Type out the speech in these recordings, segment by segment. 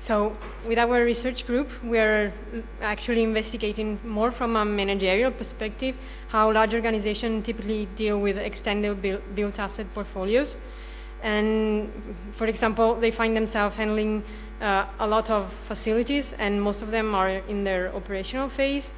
So with our research group, we're actually investigating more from a managerial perspective how large organizations typically deal with extended built asset portfolios. And for example, they find themselves handling a lot of facilities, and most of them are in their operational phase.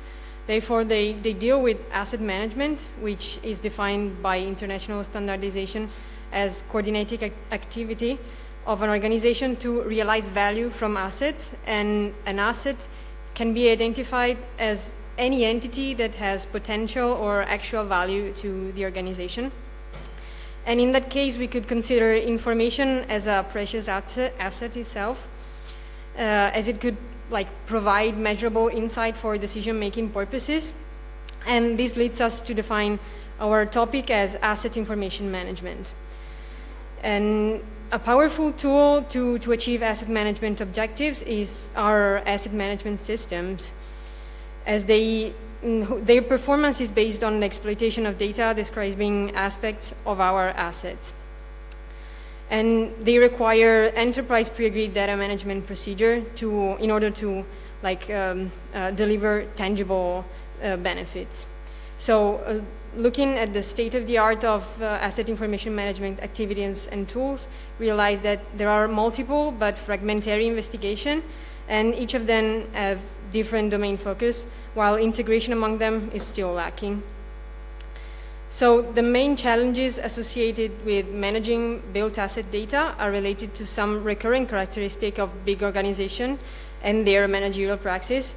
Therefore, they deal with asset management, which is defined by international standardization as coordinated activity of an organization to realize value from assets, and an asset can be identified as any entity that has potential or actual value to the organization. And in that case, we could consider information as a precious asset itself, as it could provide measurable insight for decision-making purposes. And this leads us to define our topic as asset information management. And a powerful tool to achieve asset management objectives is our asset management systems, as their performance is based on the exploitation of data describing aspects of our assets. And they require enterprise pre-agreed data management procedure in order to deliver tangible benefits. So looking at the state-of-the-art of asset information management activities and tools, realize that there are multiple but fragmentary investigation, and each of them have different domain focus, while integration among them is still lacking. So the main challenges associated with managing built asset data are related to some recurring characteristic of big organizations and their managerial practice,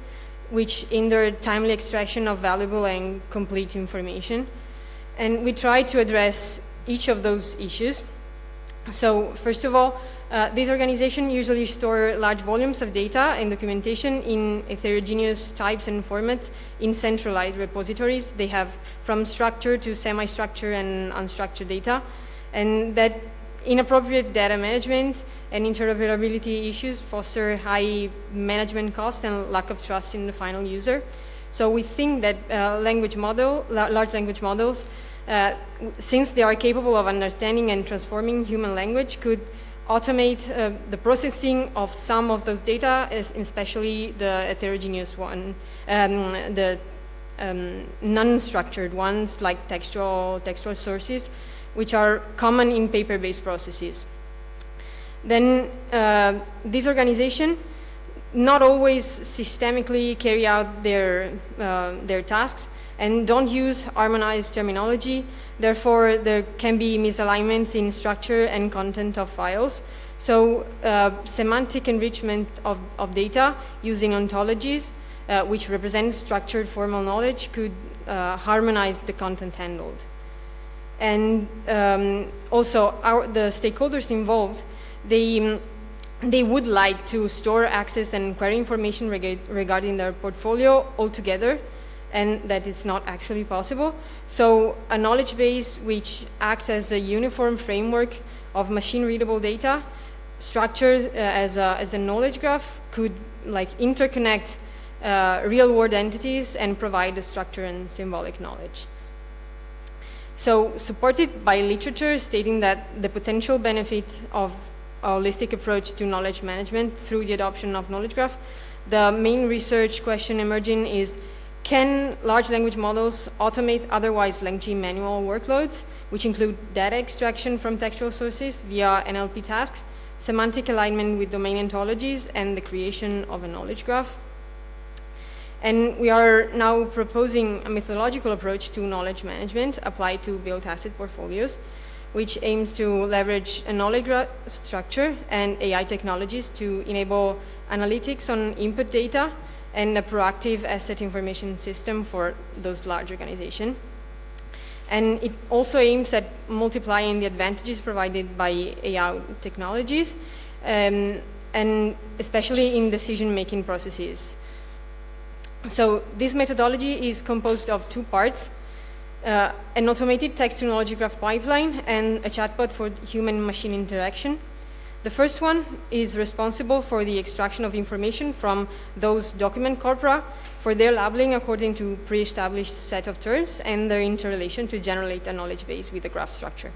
which hinder timely extraction of valuable and complete information. And we try to address each of those issues. So first of all, these organizations usually store large volumes of data and documentation in heterogeneous types and formats in centralized repositories. They have from structured to semi-structured and unstructured data, and that inappropriate data management and interoperability issues foster high management costs and lack of trust in the final user. So we think that large language models, since they are capable of understanding and transforming human language, could automate the processing of some of those data, especially the heterogeneous one, the non-structured ones like textual sources, which are common in paper-based processes. Then these organizations not always systemically carry out their tasks and don't use harmonized terminology. Therefore, there can be misalignments in structure and content of files. So semantic enrichment of data using ontologies, which represent structured formal knowledge, could harmonize the content handled. And also, the stakeholders involved, they would like to store, access, and query information regarding their portfolio altogether, and that is not actually possible. So a knowledge base which acts as a uniform framework of machine-readable data, structured as a knowledge graph, could interconnect real-world entities and provide the structure and symbolic knowledge. So supported by literature stating that the potential benefit of a holistic approach to knowledge management through the adoption of knowledge graph, the main research question emerging is, can large language models automate otherwise lengthy manual workloads, which include data extraction from textual sources via NLP tasks, semantic alignment with domain ontologies, and the creation of a knowledge graph? And we are now proposing a methodological approach to knowledge management applied to built asset portfolios, which aims to leverage a knowledge graph structure and AI technologies to enable analytics on input data and a proactive asset information system for those large organizations. And it also aims at multiplying the advantages provided by AI technologies, and especially in decision-making processes. So this methodology is composed of two parts, an automated text-to-knowledge graph pipeline and a chatbot for human-machine interaction. The first one is responsible for the extraction of information from those document corpora for their labeling according to pre-established set of terms and their interrelation to generate a knowledge base with a graph structure.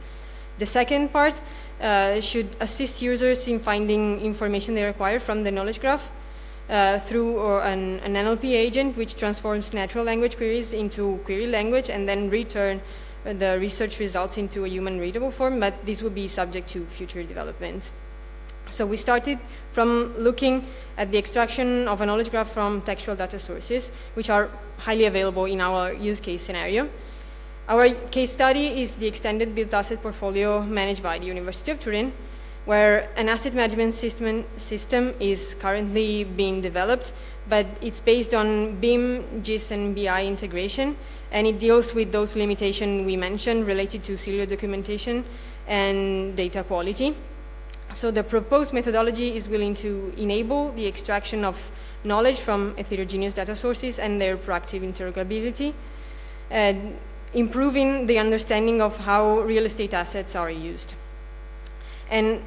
The second part should assist users in finding information they require from the knowledge graph through an NLP agent, which transforms natural language queries into query language and then return the research results into a human readable form, but this will be subject to future development. So we started from looking at the extraction of a knowledge graph from textual data sources, which are highly available in our use case scenario. Our case study is the extended built asset portfolio managed by the University of Turin, where an asset management system is currently being developed, but it's based on BIM, GIS, and BI integration, and it deals with those limitations we mentioned related to serial documentation and data quality. So the proposed methodology is willing to enable the extraction of knowledge from heterogeneous data sources and their proactive interrogability, improving the understanding of how real estate assets are used. And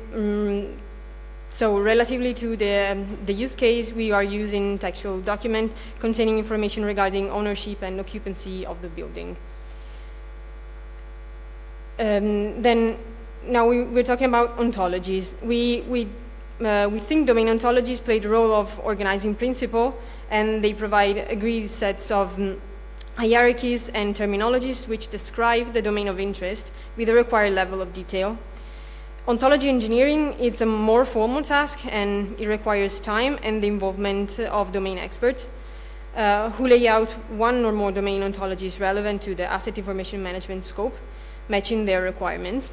so relatively to the use case, we are using textual document containing information regarding ownership and occupancy of the building. Now we're talking about ontologies. We think domain ontologies play the role of organizing principle, and they provide agreed sets of hierarchies and terminologies which describe the domain of interest with the required level of detail. Ontology engineering is a more formal task, and it requires time and the involvement of domain experts who lay out one or more domain ontologies relevant to the asset information management scope, matching their requirements.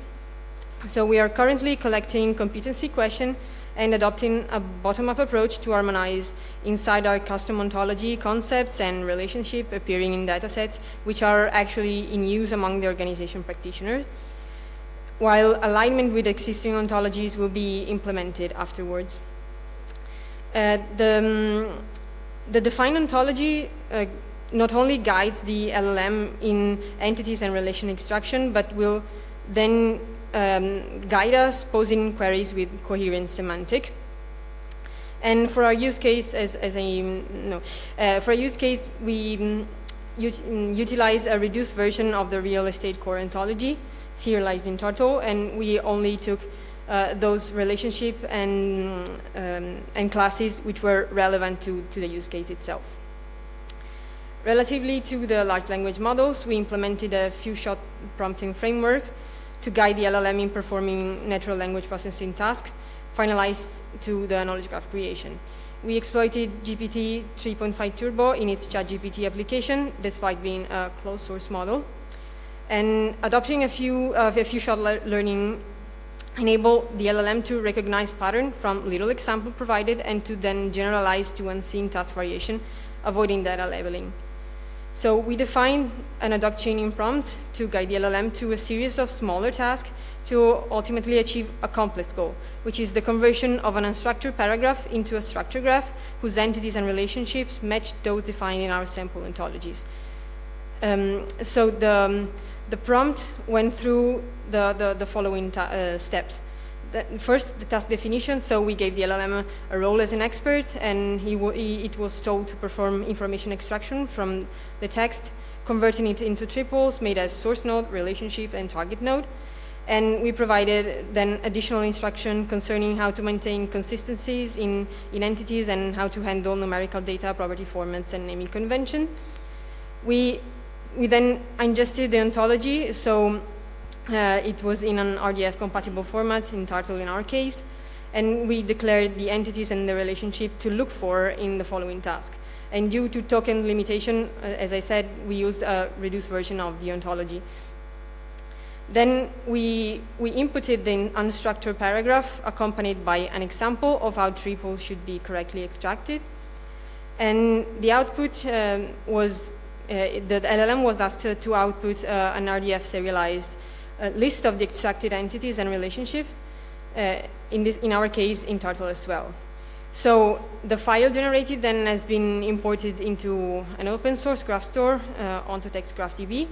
So we are currently collecting competency questions and adopting a bottom-up approach to harmonize inside our custom ontology concepts and relationship appearing in datasets which are actually in use among the organization practitioners, while alignment with existing ontologies will be implemented afterwards. The defined ontology not only guides the LLM in entities and relation extraction, but will then guide us posing queries with coherent semantic. And for our use case, for our use case, we utilize a reduced version of the real estate core ontology, serialized in Turtle, and we only took those relationship and classes which were relevant to the use case itself. Relatively to the large language models, we implemented a few-shot prompting framework to guide the LLM in performing natural language processing tasks, finalized to the knowledge graph creation. We exploited GPT 3.5 Turbo in its ChatGPT application, despite being a closed source model. And adopting a few-shot learning enabled the LLM to recognize pattern from little example provided and to then generalize to unseen task variation, avoiding data labeling. So we defined an ad hoc chaining prompt to guide the LLM through a series of smaller tasks to ultimately achieve a complex goal, which is the conversion of an unstructured paragraph into a structured graph whose entities and relationships match those defined in our sample ontologies. So the prompt went through the following steps. First, the task definition. So we gave the LLM a role as an expert, and it was told to perform information extraction from the text, converting it into triples made as source node, relationship, and target node. And we provided then additional instruction concerning how to maintain consistencies in entities and how to handle numerical data, property formats, and naming convention. We then ingested the ontology, so it was in an RDF compatible format, in Turtle in our case, and we declared the entities and the relationship to look for in the following task. And due to token limitation, as I said, we used a reduced version of the ontology. Then we inputted the unstructured paragraph accompanied by an example of how triples should be correctly extracted. And the output was, the LLM was asked to output an RDF serialized list of the extracted entities and relationship, in our case, in Turtle as well. So the file generated then has been imported into an open source graph store, OntoText GraphDB,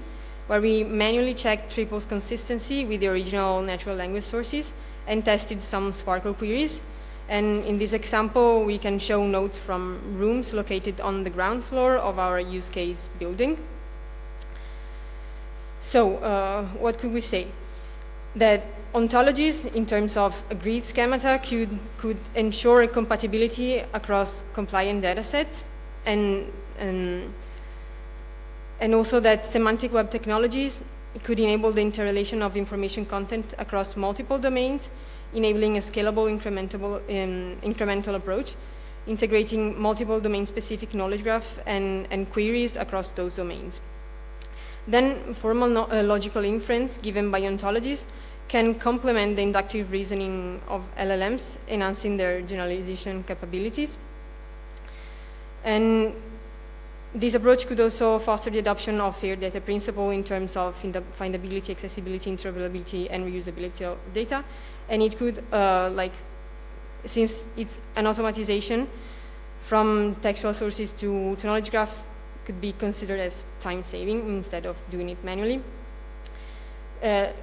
where we manually checked triples consistency with the original natural language sources and tested some Sparkle queries. And in this example, we can show nodes from rooms located on the ground floor of our use case building. So what could we say? That ontologies, in terms of agreed schemata, could ensure compatibility across compliant datasets, and also that semantic web technologies could enable the interrelation of information content across multiple domains, enabling a scalable incremental approach, integrating multiple domain-specific knowledge graph and queries across those domains. Then formal logical inference given by ontologies can complement the inductive reasoning of LLMs, enhancing their generalization capabilities. And this approach could also foster the adoption of fair data principle in terms of findability, accessibility, interoperability, and reusability of data. And it could, since it's an automatization from textual sources to knowledge graph, could be considered as time-saving instead of doing it manually.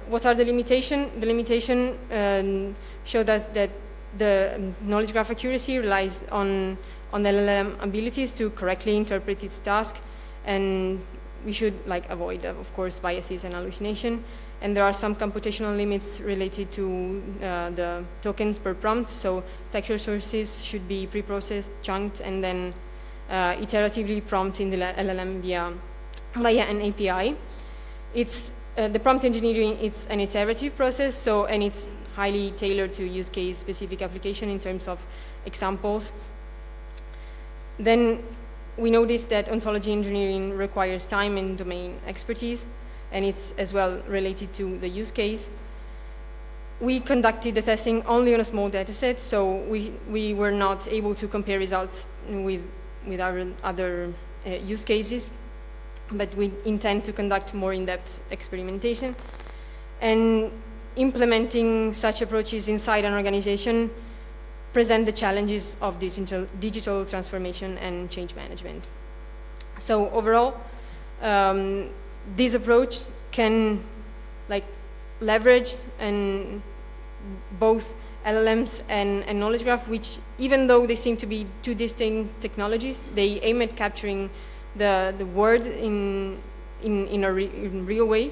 What are the limitations? The limitation showed us that the knowledge graph accuracy relies on LLM abilities to correctly interpret its task, and we should avoid, of course, biases and hallucination. And there are some computational limits related to the tokens per prompt, so textual sources should be preprocessed, chunked, and then iteratively prompt in the LLM via an API. It's the prompt engineering, it's an iterative process, and it's highly tailored to use case specific application in terms of examples. Then we noticed that ontology engineering requires time and domain expertise, and it's as well related to the use case. We conducted the testing only on a small data set, so we were not able to compare results with our other use cases, but we intend to conduct more in-depth experimentation. And implementing such approaches inside an organization present the challenges of digital transformation and change management. So overall, this approach can leverage and both LLMs and knowledge graph, which even though they seem to be two distinct technologies, they aim at capturing the word in a real way,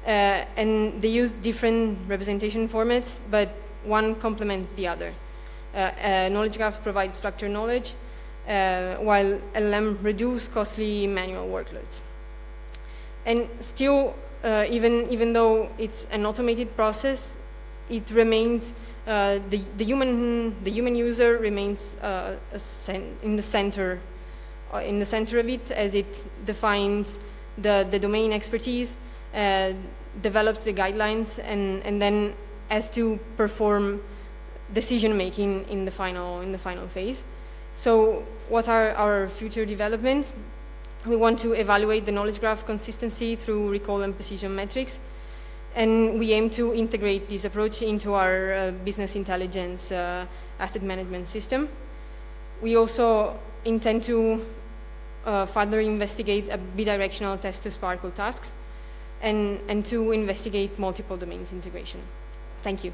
and they use different representation formats, but one complements the other. Knowledge graph provides structured knowledge, while LLM reduce costly manual workloads. And still, even though it's an automated process, it remains the human user remains in the center of it, as it defines the domain expertise, develops the guidelines, and then has to perform decision making in the final phase. So what are our future developments? We want to evaluate the knowledge graph consistency through recall and precision metrics, and we aim to integrate this approach into our business intelligence asset management system. We also intend to further investigate a bidirectional test to SPARQL tasks, and to investigate multiple domains integration. Thank you.